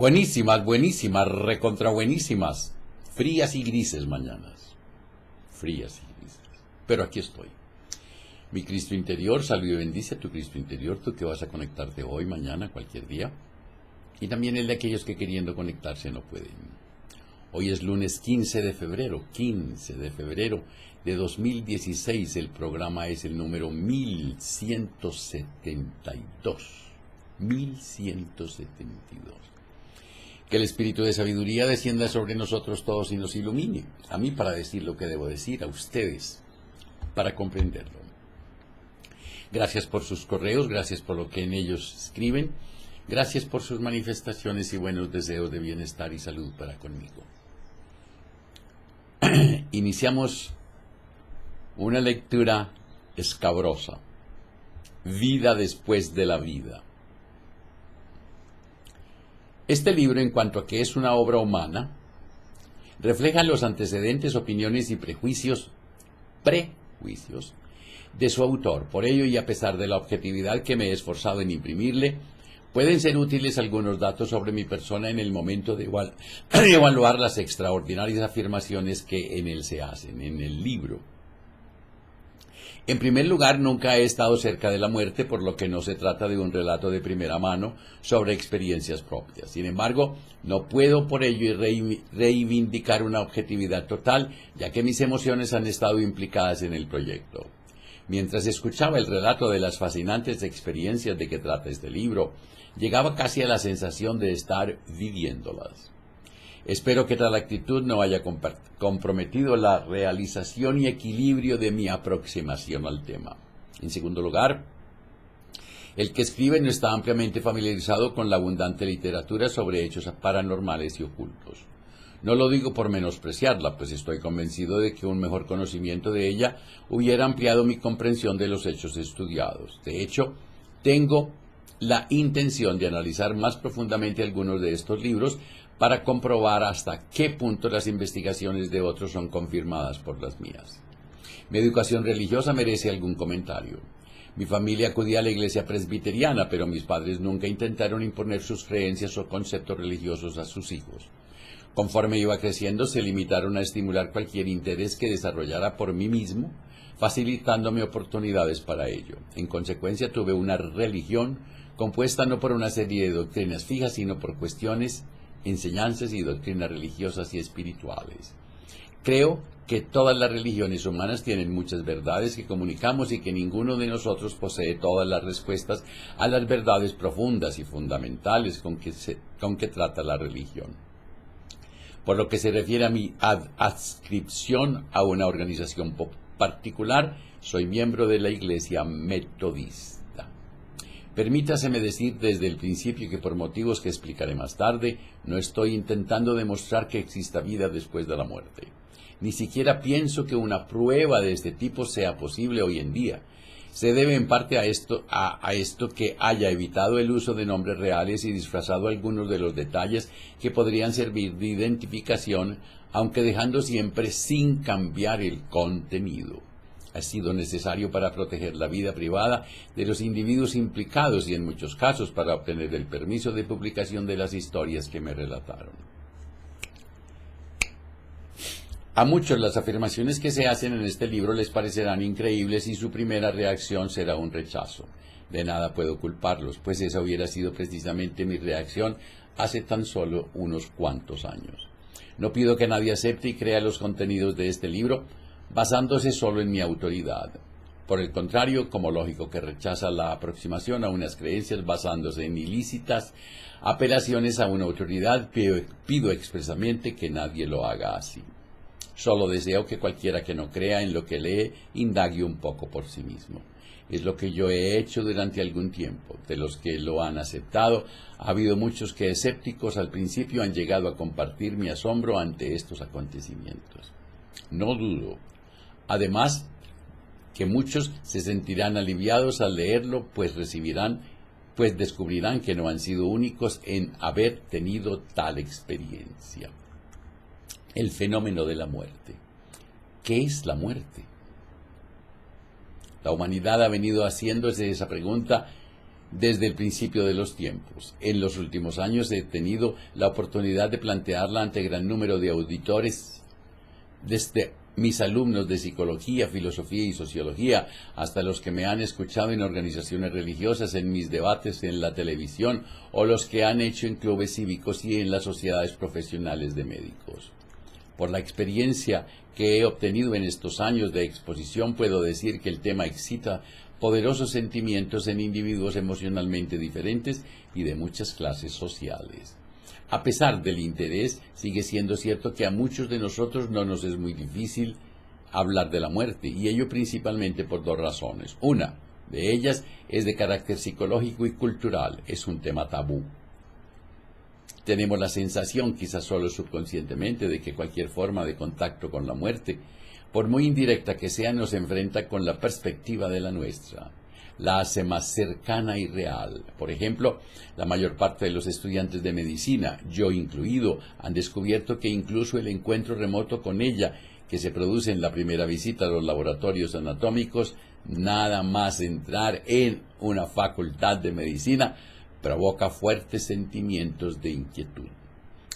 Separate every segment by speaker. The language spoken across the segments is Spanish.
Speaker 1: Buenísimas, buenísimas, recontra buenísimas. Frías y grises mañanas. Frías y grises. Pero aquí estoy. Mi Cristo interior, salve y bendice a tu Cristo interior, tú que vas a conectarte hoy, mañana, cualquier día. Y también el de aquellos que queriendo conectarse no pueden. Hoy es lunes 15 de febrero de 2016. El programa es el número 1172. 1172. Que el espíritu de sabiduría descienda sobre nosotros todos y nos ilumine. A mí para decir lo que debo decir, a ustedes para comprenderlo. Gracias por sus correos, gracias por lo que en ellos escriben, gracias por sus manifestaciones y buenos deseos de bienestar y salud para conmigo. Iniciamos una lectura escabrosa. Vida después de la vida. Este libro, en cuanto a que es una obra humana, refleja los antecedentes, opiniones y prejuicios de su autor. Por ello, y a pesar de la objetividad que me he esforzado en imprimirle, pueden ser útiles algunos datos sobre mi persona en el momento de evaluar las extraordinarias afirmaciones que en él se hacen, en el libro. En primer lugar, nunca he estado cerca de la muerte, por lo que no se trata de un relato de primera mano sobre experiencias propias. Sin embargo, no puedo por ello reivindicar una objetividad total, ya que mis emociones han estado implicadas en el proyecto. Mientras escuchaba el relato de las fascinantes experiencias de que trata este libro, llegaba casi a la sensación de estar viviéndolas. Espero que tal actitud no haya comprometido la realización y equilibrio de mi aproximación al tema. En segundo lugar, el que escribe no está ampliamente familiarizado con la abundante literatura sobre hechos paranormales y ocultos. No lo digo por menospreciarla, pues estoy convencido de que un mejor conocimiento de ella hubiera ampliado mi comprensión de los hechos estudiados. De hecho, tengo la intención de analizar más profundamente algunos de estos libros para comprobar hasta qué punto las investigaciones de otros son confirmadas por las mías. Mi educación religiosa merece algún comentario. Mi familia acudía a la iglesia presbiteriana, pero mis padres nunca intentaron imponer sus creencias o conceptos religiosos a sus hijos. Conforme iba creciendo, se limitaron a estimular cualquier interés que desarrollara por mí mismo, facilitándome oportunidades para ello. En consecuencia, tuve una religión compuesta no por una serie de doctrinas fijas, sino por cuestiones, enseñanzas y doctrinas religiosas y espirituales. Creo que todas las religiones humanas tienen muchas verdades que comunicamos y que ninguno de nosotros posee todas las respuestas a las verdades profundas y fundamentales con que trata la religión. Por lo que se refiere a mi adscripción a una organización particular, soy miembro de la Iglesia Metodista. Permítaseme decir desde el principio que por motivos que explicaré más tarde, no estoy intentando demostrar que exista vida después de la muerte. Ni siquiera pienso que una prueba de este tipo sea posible hoy en día. Se debe en parte a esto que haya evitado el uso de nombres reales y disfrazado algunos de los detalles que podrían servir de identificación, aunque dejando siempre sin cambiar el contenido. Ha sido necesario para proteger la vida privada de los individuos implicados y en muchos casos para obtener el permiso de publicación de las historias que me relataron. A muchos las afirmaciones que se hacen en este libro les parecerán increíbles y su primera reacción será un rechazo. De nada puedo culparlos, pues esa hubiera sido precisamente mi reacción hace tan solo unos cuantos años. No pido que nadie acepte y crea los contenidos de este libro basándose solo en mi autoridad. Por el contrario, como lógico que rechaza la aproximación a unas creencias basándose en ilícitas apelaciones a una autoridad, pido expresamente que nadie lo haga así. Solo deseo que cualquiera que no crea en lo que lee indague un poco por sí mismo. Es lo que yo he hecho durante algún tiempo. De los que lo han aceptado, ha habido muchos que, escépticos al principio, han llegado a compartir mi asombro ante estos acontecimientos. No dudo, además, que muchos se sentirán aliviados al leerlo, pues descubrirán que no han sido únicos en haber tenido tal experiencia. El fenómeno de la muerte. ¿Qué es la muerte? La humanidad ha venido haciéndose esa pregunta desde el principio de los tiempos. En los últimos años he tenido la oportunidad de plantearla ante gran número de auditores, desde mis alumnos de psicología, filosofía y sociología, hasta los que me han escuchado en organizaciones religiosas, en mis debates en la televisión, o los que han hecho en clubes cívicos y en las sociedades profesionales de médicos. Por la experiencia que he obtenido en estos años de exposición, puedo decir que el tema excita poderosos sentimientos en individuos emocionalmente diferentes y de muchas clases sociales. A pesar del interés, sigue siendo cierto que a muchos de nosotros no nos es muy difícil hablar de la muerte, y ello principalmente por dos razones. Una de ellas es de carácter psicológico y cultural, es un tema tabú. Tenemos la sensación, quizás solo subconscientemente, de que cualquier forma de contacto con la muerte, por muy indirecta que sea, nos enfrenta con la perspectiva de la nuestra. La hace más cercana y real. Por ejemplo, la mayor parte de los estudiantes de medicina, yo incluido, han descubierto que incluso el encuentro remoto con ella, que se produce en la primera visita a los laboratorios anatómicos, nada más entrar en una facultad de medicina, provoca fuertes sentimientos de inquietud.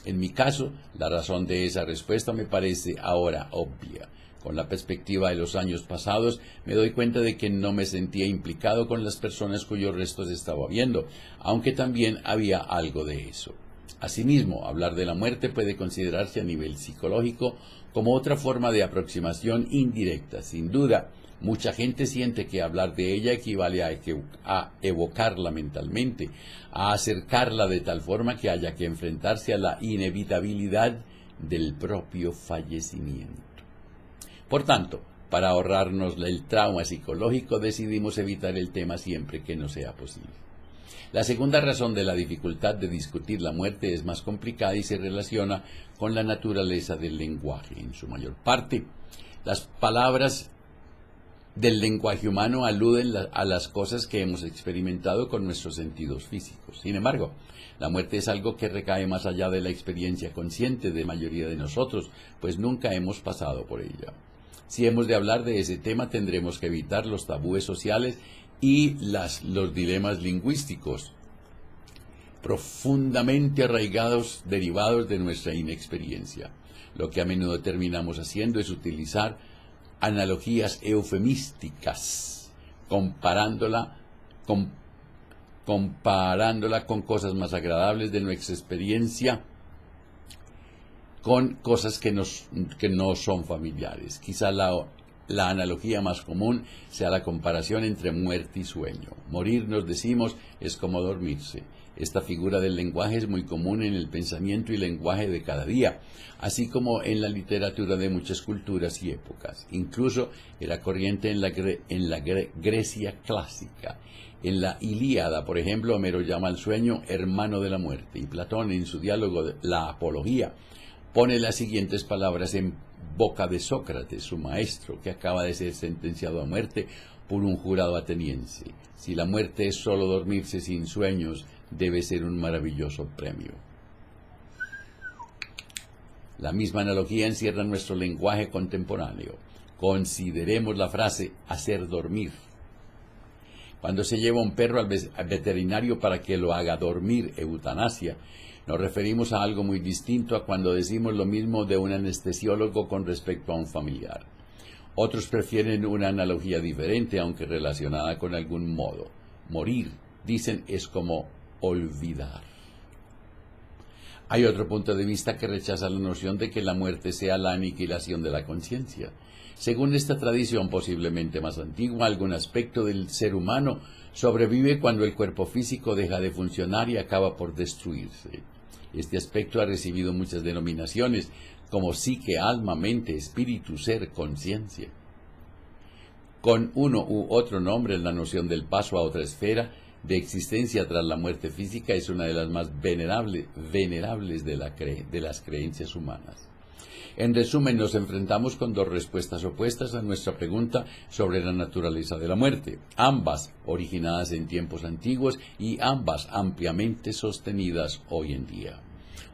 Speaker 1: En mi caso, la razón de esa respuesta me parece ahora obvia. Con la perspectiva de los años pasados, me doy cuenta de que no me sentía implicado con las personas cuyos restos estaba viendo, aunque también había algo de eso. Asimismo, hablar de la muerte puede considerarse a nivel psicológico como otra forma de aproximación indirecta. Sin duda, mucha gente siente que hablar de ella equivale a evocarla mentalmente, a acercarla de tal forma que haya que enfrentarse a la inevitabilidad del propio fallecimiento. Por tanto, para ahorrarnos el trauma psicológico, decidimos evitar el tema siempre que no sea posible. La segunda razón de la dificultad de discutir la muerte es más complicada y se relaciona con la naturaleza del lenguaje. En su mayor parte, las palabras del lenguaje humano aluden a las cosas que hemos experimentado con nuestros sentidos físicos. Sin embargo, la muerte es algo que recae más allá de la experiencia consciente de la mayoría de nosotros, pues nunca hemos pasado por ella. Si hemos de hablar de ese tema, tendremos que evitar los tabúes sociales y los dilemas lingüísticos profundamente arraigados, derivados de nuestra inexperiencia. Lo que a menudo terminamos haciendo es utilizar analogías eufemísticas, comparándola con cosas más agradables de nuestra experiencia, con cosas que no son familiares. Quizá la analogía más común sea la comparación entre muerte y sueño. Morir, nos decimos, es como dormirse. Esta figura del lenguaje es muy común en el pensamiento y lenguaje de cada día, así como en la literatura de muchas culturas y épocas. Incluso era corriente en la Grecia clásica. En la Ilíada, por ejemplo, Homero llama al sueño hermano de la muerte, y Platón, en su diálogo La Apología, pone las siguientes palabras en boca de Sócrates, su maestro, que acaba de ser sentenciado a muerte por un jurado ateniense. Si la muerte es solo dormirse sin sueños, debe ser un maravilloso premio. La misma analogía encierra nuestro lenguaje contemporáneo. Consideremos la frase hacer dormir. Cuando se lleva un perro al veterinario para que lo haga dormir, eutanasia, nos referimos a algo muy distinto a cuando decimos lo mismo de un anestesiólogo con respecto a un familiar. Otros prefieren una analogía diferente, aunque relacionada con algún modo. Morir, dicen, es como olvidar. Hay otro punto de vista que rechaza la noción de que la muerte sea la aniquilación de la conciencia. Según esta tradición posiblemente más antigua, algún aspecto del ser humano sobrevive cuando el cuerpo físico deja de funcionar y acaba por destruirse. Este aspecto ha recibido muchas denominaciones, como psique, alma, mente, espíritu, ser, conciencia. Con uno u otro nombre, la noción del paso a otra esfera de existencia tras la muerte física es una de las más venerables de las creencias humanas. En resumen, nos enfrentamos con dos respuestas opuestas a nuestra pregunta sobre la naturaleza de la muerte, ambas originadas en tiempos antiguos y ambas ampliamente sostenidas hoy en día.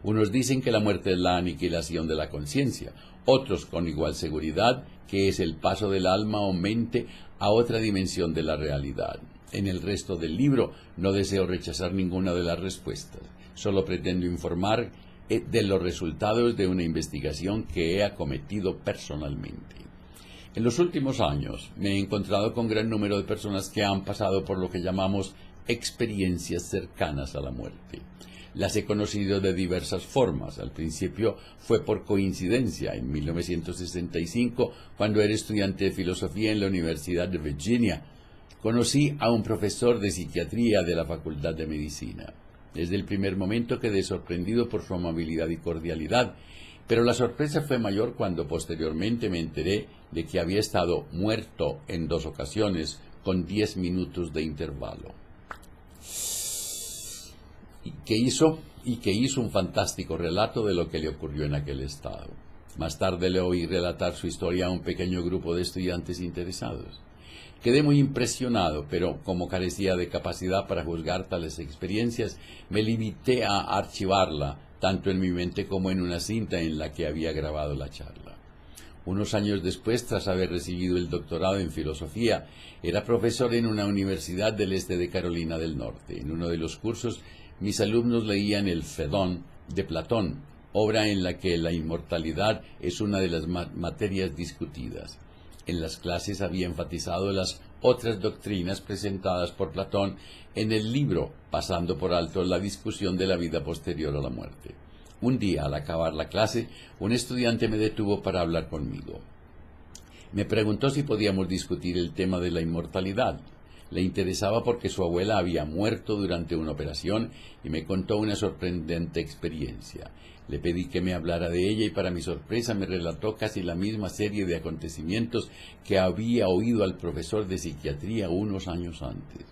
Speaker 1: Unos dicen que la muerte es la aniquilación de la conciencia, otros con igual seguridad que es el paso del alma o mente a otra dimensión de la realidad. En el resto del libro no deseo rechazar ninguna de las respuestas, solo pretendo informar de los resultados de una investigación que he acometido personalmente. En los últimos años me he encontrado con gran número de personas que han pasado por lo que llamamos experiencias cercanas a la muerte. Las he conocido de diversas formas. Al principio fue por coincidencia, en 1965, cuando era estudiante de filosofía en la Universidad de Virginia. Conocí a un profesor de psiquiatría de la Facultad de Medicina. Desde el primer momento quedé sorprendido por su amabilidad y cordialidad, pero la sorpresa fue mayor cuando posteriormente me enteré de que había estado muerto en 2 ocasiones con 10 minutos de intervalo. Y que hizo un fantástico relato de lo que le ocurrió en aquel estado. Más tarde le oí relatar su historia a un pequeño grupo de estudiantes interesados. Quedé muy impresionado, pero como carecía de capacidad para juzgar tales experiencias, me limité a archivarla, tanto en mi mente como en una cinta en la que había grabado la charla. Unos años después, tras haber recibido el doctorado en filosofía, era profesor en una universidad del este de Carolina del Norte. En uno de los cursos, mis alumnos leían el Fedón de Platón, obra en la que la inmortalidad es una de las materias discutidas. En las clases había enfatizado las otras doctrinas presentadas por Platón en el libro, pasando por alto la discusión de la vida posterior a la muerte. Un día, al acabar la clase, un estudiante me detuvo para hablar conmigo. Me preguntó si podíamos discutir el tema de la inmortalidad. Le interesaba porque su abuela había muerto durante una operación y me contó una sorprendente experiencia. Le pedí que me hablara de ella y para mi sorpresa me relató casi la misma serie de acontecimientos que había oído al profesor de psiquiatría unos años antes.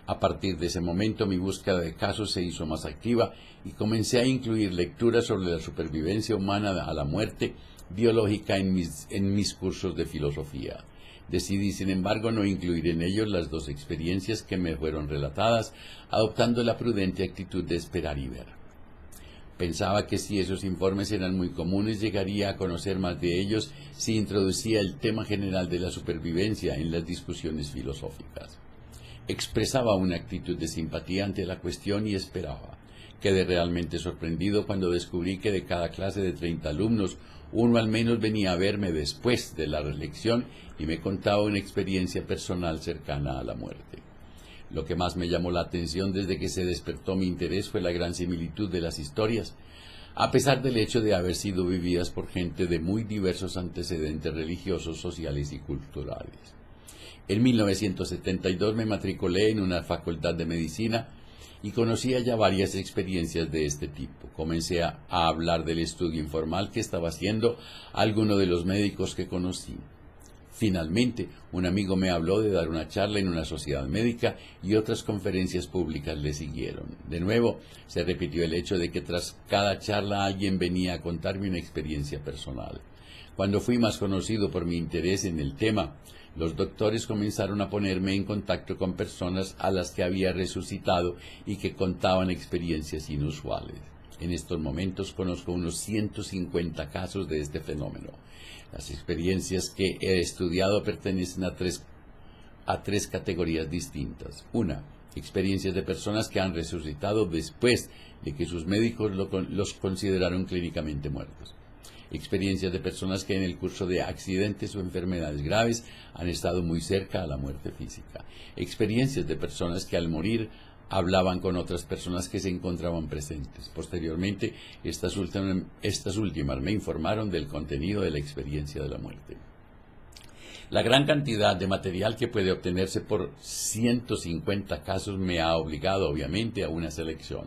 Speaker 1: A partir de ese momento mi búsqueda de casos se hizo más activa y comencé a incluir lecturas sobre la supervivencia humana a la muerte biológica en mis cursos de filosofía. Decidí, sin embargo, no incluir en ellos las 2 experiencias que me fueron relatadas, adoptando la prudente actitud de esperar y ver. Pensaba que si esos informes eran muy comunes, llegaría a conocer más de ellos si introducía el tema general de la supervivencia en las discusiones filosóficas. Expresaba una actitud de simpatía ante la cuestión y esperaba. Quedé realmente sorprendido cuando descubrí que de cada clase de 30 alumnos, uno al menos venía a verme después de la lección y me contaba una experiencia personal cercana a la muerte. Lo que más me llamó la atención desde que se despertó mi interés fue la gran similitud de las historias, a pesar del hecho de haber sido vividas por gente de muy diversos antecedentes religiosos, sociales y culturales. En 1972 me matriculé en una facultad de medicina y conocía ya varias experiencias de este tipo. Comencé a hablar del estudio informal que estaba haciendo alguno de los médicos que conocí. Finalmente, un amigo me habló de dar una charla en una sociedad médica y otras conferencias públicas le siguieron. De nuevo, se repitió el hecho de que tras cada charla alguien venía a contarme una experiencia personal. Cuando fui más conocido por mi interés en el tema, los doctores comenzaron a ponerme en contacto con personas a las que había resucitado y que contaban experiencias inusuales. En estos momentos conozco unos 150 casos de este fenómeno. Las experiencias que he estudiado pertenecen a tres categorías distintas. Una, experiencias de personas que han resucitado después de que sus médicos los consideraron clínicamente muertos. Experiencias de personas que en el curso de accidentes o enfermedades graves han estado muy cerca a la muerte física. Experiencias de personas que al morir hablaban con otras personas que se encontraban presentes. Posteriormente, estas últimas me informaron del contenido de la experiencia de la muerte. La gran cantidad de material que puede obtenerse por 150 casos me ha obligado, obviamente, a una selección.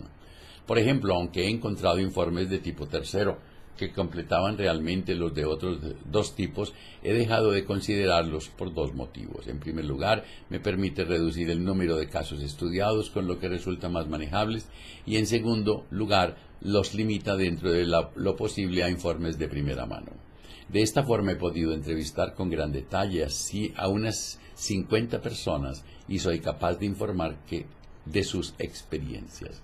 Speaker 1: Por ejemplo, aunque he encontrado informes de tipo tercero, que completaban realmente los de otros 2 tipos, he dejado de considerarlos por 2 motivos. En primer lugar, me permite reducir el número de casos estudiados, con lo que resulta más manejables, y en segundo lugar, los limita dentro de lo posible a informes de primera mano. De esta forma he podido entrevistar con gran detalle así a unas 50 personas y soy capaz de informar de sus experiencias.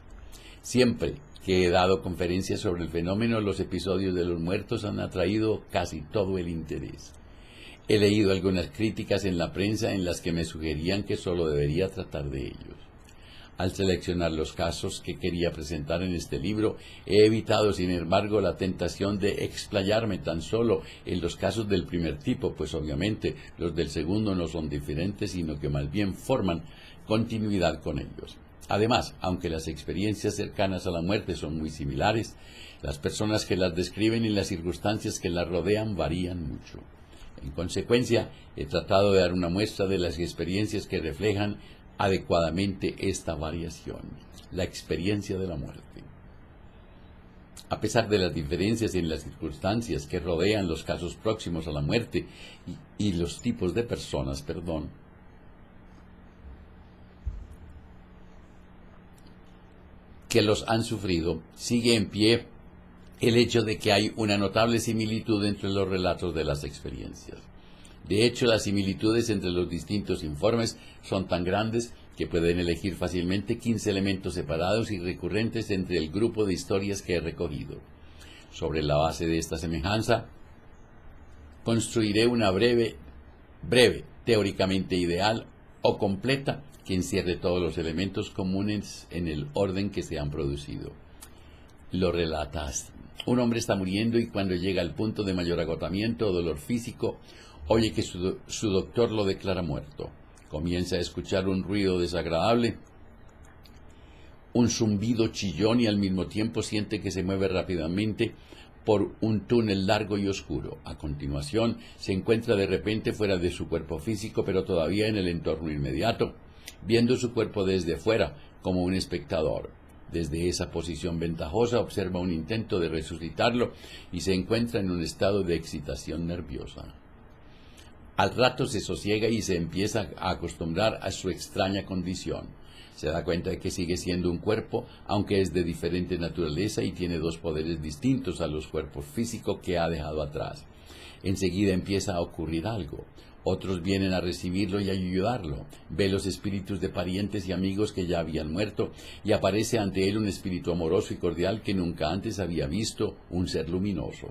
Speaker 1: Siempre que he dado conferencias sobre el fenómeno, los episodios de los muertos han atraído casi todo el interés. He leído algunas críticas en la prensa en las que me sugerían que solo debería tratar de ellos. Al seleccionar los casos que quería presentar en este libro, he evitado, sin embargo, la tentación de explayarme tan solo en los casos del primer tipo, pues obviamente los del segundo no son diferentes, sino que más bien forman continuidad con ellos. Además, aunque las experiencias cercanas a la muerte son muy similares, las personas que las describen y las circunstancias que las rodean varían mucho. En consecuencia, he tratado de dar una muestra de las experiencias que reflejan adecuadamente esta variación, la experiencia de la muerte. A pesar de las diferencias en las circunstancias que rodean los casos próximos a la muerte y los tipos de personas, que los han sufrido, sigue en pie el hecho de que hay una notable similitud entre los relatos de las experiencias. De hecho, las similitudes entre los distintos informes son tan grandes que pueden elegir fácilmente 15 elementos separados y recurrentes entre el grupo de historias que he recogido. Sobre la base de esta semejanza, construiré una breve, teóricamente ideal o completa, que encierre todos los elementos comunes en el orden que se han producido. Lo relatas. Un hombre está muriendo y cuando llega al punto de mayor agotamiento o dolor físico, oye que su doctor lo declara muerto. Comienza a escuchar un ruido desagradable, un zumbido chillón y al mismo tiempo siente que se mueve rápidamente por un túnel largo y oscuro. A continuación, se encuentra de repente fuera de su cuerpo físico, pero todavía en el entorno inmediato, viendo su cuerpo desde fuera, como un espectador. Desde esa posición ventajosa observa un intento de resucitarlo y se encuentra en un estado de excitación nerviosa. Al rato se sosiega y se empieza a acostumbrar a su extraña condición. Se da cuenta de que sigue siendo un cuerpo, aunque es de diferente naturaleza y tiene dos poderes distintos a los cuerpos físicos que ha dejado atrás. Enseguida empieza a ocurrir algo. Otros vienen a recibirlo y a ayudarlo. Ve los espíritus de parientes y amigos que ya habían muerto y aparece ante él un espíritu amoroso y cordial que nunca antes había visto, un ser luminoso.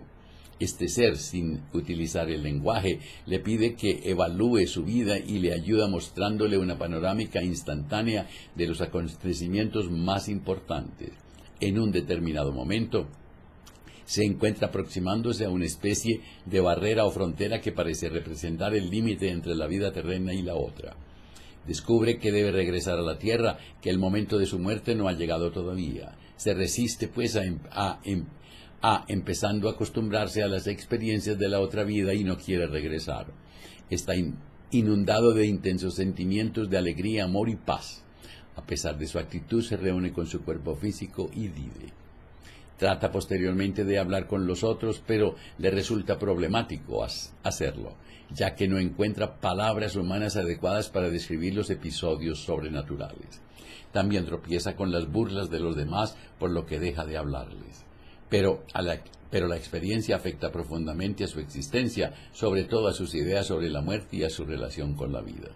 Speaker 1: Este ser, sin utilizar el lenguaje, le pide que evalúe su vida y le ayuda mostrándole una panorámica instantánea de los acontecimientos más importantes. En un determinado momento, se encuentra aproximándose a una especie de barrera o frontera que parece representar el límite entre la vida terrena y la otra. Descubre que debe regresar a la tierra, que el momento de su muerte no ha llegado todavía. Se resiste, pues, empezando a acostumbrarse a las experiencias de la otra vida y no quiere regresar. Está inundado de intensos sentimientos de alegría, amor y paz. A pesar de su actitud, se reúne con su cuerpo físico y vive. Trata posteriormente de hablar con los otros, pero le resulta problemático hacerlo, ya que no encuentra palabras humanas adecuadas para describir los episodios sobrenaturales. También tropieza con las burlas de los demás, por lo que deja de hablarles. Pero la experiencia afecta profundamente a su existencia, sobre todo a sus ideas sobre la muerte y a su relación con la vida.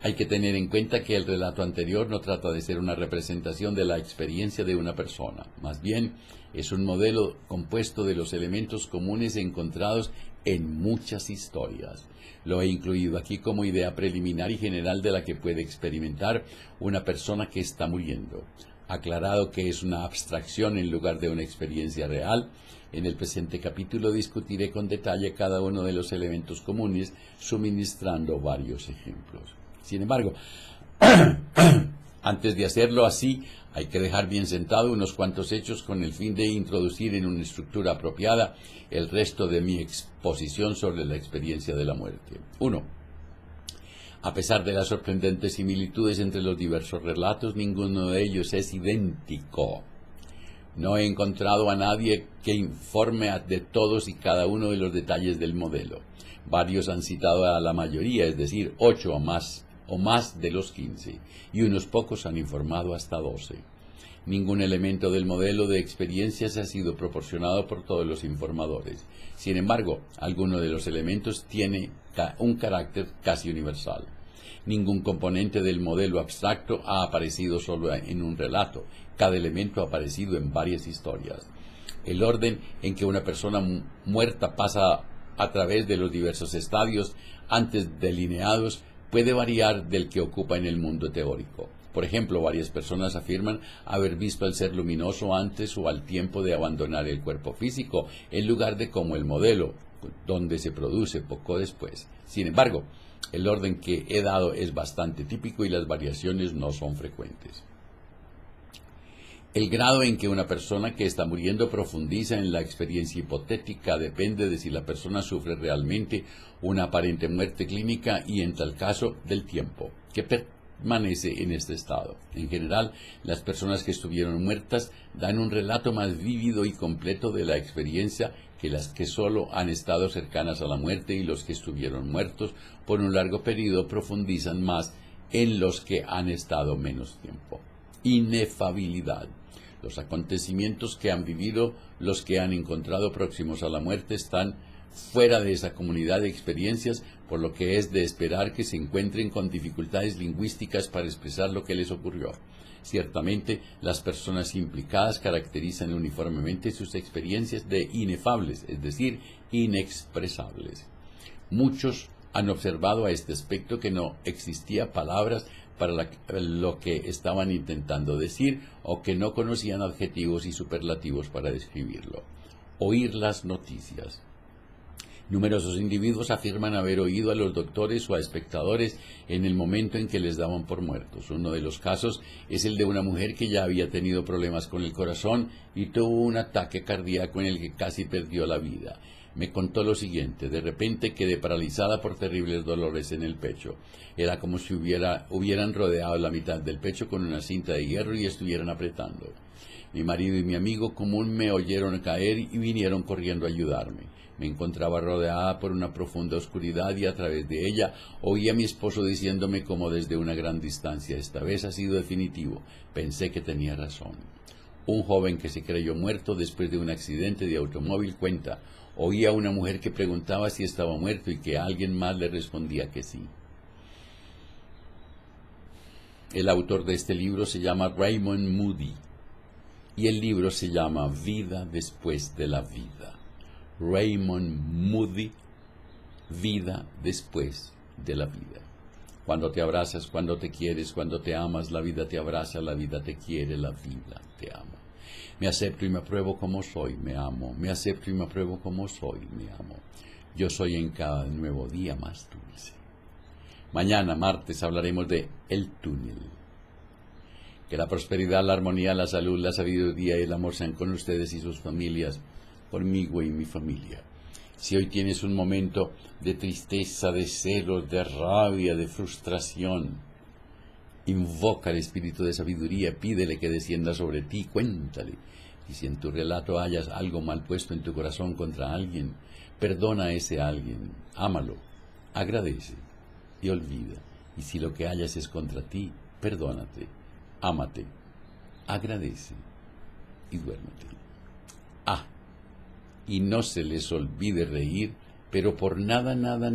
Speaker 1: Hay que tener en cuenta que el relato anterior no trata de ser una representación de la experiencia de una persona, más bien es un modelo compuesto de los elementos comunes encontrados en muchas historias. Lo he incluido aquí como idea preliminar y general de la que puede experimentar una persona que está muriendo. Aclarado que es una abstracción en lugar de una experiencia real, en el presente capítulo discutiré con detalle cada uno de los elementos comunes, suministrando varios ejemplos. Sin embargo, antes de hacerlo así, hay que dejar bien sentado unos cuantos hechos con el fin de introducir en una estructura apropiada el resto de mi exposición sobre la experiencia de la muerte. 1. A pesar de las sorprendentes similitudes entre los diversos relatos, ninguno de ellos es idéntico. No he encontrado a nadie que informe de todos y cada uno de los detalles del modelo. Varios han citado a la mayoría, es decir, 8 o más de los 15, y unos pocos han informado hasta 12. Ningún elemento del modelo de experiencias ha sido proporcionado por todos los informadores. Sin embargo, alguno de los elementos tiene un carácter casi universal. Ningún componente del modelo abstracto ha aparecido solo en un relato. Cada elemento ha aparecido en varias historias. El orden en que una persona muerta pasa a través de los diversos estadios antes delineados puede variar del que ocupa en el mundo teórico. Por ejemplo, varias personas afirman haber visto al ser luminoso antes o al tiempo de abandonar el cuerpo físico, en lugar de como el modelo, donde se produce poco después. Sin embargo, el orden que he dado es bastante típico y las variaciones no son frecuentes. El grado en que una persona que está muriendo profundiza en la experiencia hipotética depende de si la persona sufre realmente una aparente muerte clínica y, en tal caso, del tiempo que permanece en este estado. En general, las personas que estuvieron muertas dan un relato más vívido y completo de la experiencia que las que solo han estado cercanas a la muerte, y los que estuvieron muertos por un largo periodo profundizan más en los que han estado menos tiempo. Inefabilidad. Los acontecimientos que han vivido los que han encontrado próximos a la muerte están fuera de esa comunidad de experiencias, por lo que es de esperar que se encuentren con dificultades lingüísticas para expresar lo que les ocurrió. Ciertamente, las personas implicadas caracterizan uniformemente sus experiencias de inefables, es decir, inexpresables. Muchos han observado a este aspecto que no existía palabras para lo que estaban intentando decir, o que no conocían adjetivos y superlativos para describirlo. Oír las noticias. Numerosos individuos afirman haber oído a los doctores o a espectadores en el momento en que les daban por muertos. Uno de los casos es el de una mujer que ya había tenido problemas con el corazón y tuvo un ataque cardíaco en el que casi perdió la vida. Me contó lo siguiente: de repente quedé paralizada por terribles dolores en el pecho. Era como si hubieran rodeado la mitad del pecho con una cinta de hierro y estuvieran apretando. Mi marido y mi amigo común me oyeron caer y vinieron corriendo a ayudarme. Me encontraba rodeada por una profunda oscuridad y a través de ella oí a mi esposo diciéndome como desde una gran distancia: esta vez ha sido definitivo. Pensé que tenía razón. Un joven que se creyó muerto después de un accidente de automóvil cuenta: oí a una mujer que preguntaba si estaba muerto y que alguien más le respondía que sí. El autor de este libro se llama Raymond Moody y el libro se llama Vida después de la vida. Raymond Moody, Vida después de la vida. Cuando te abrazas, cuando te quieres, cuando te amas, la vida te abraza, la vida te quiere, la vida te ama. Me acepto y me apruebo como soy, me amo. Me acepto y me apruebo como soy, me amo. Yo soy en cada nuevo día más dulce. Mañana, martes, hablaremos de el túnel. Que la prosperidad, la armonía, la salud, la sabiduría y el amor sean con ustedes y sus familias, conmigo y mi familia. Si hoy tienes un momento de tristeza, de celos, de rabia, de frustración, invoca al espíritu de sabiduría, pídele que descienda sobre ti, cuéntale. Y si en tu relato hayas algo mal puesto en tu corazón contra alguien, perdona a ese alguien, ámalo, agradece y olvida. Y si lo que hayas es contra ti, perdónate, ámate, agradece y duérmete. Y no se les olvide reír, pero por nada, nada,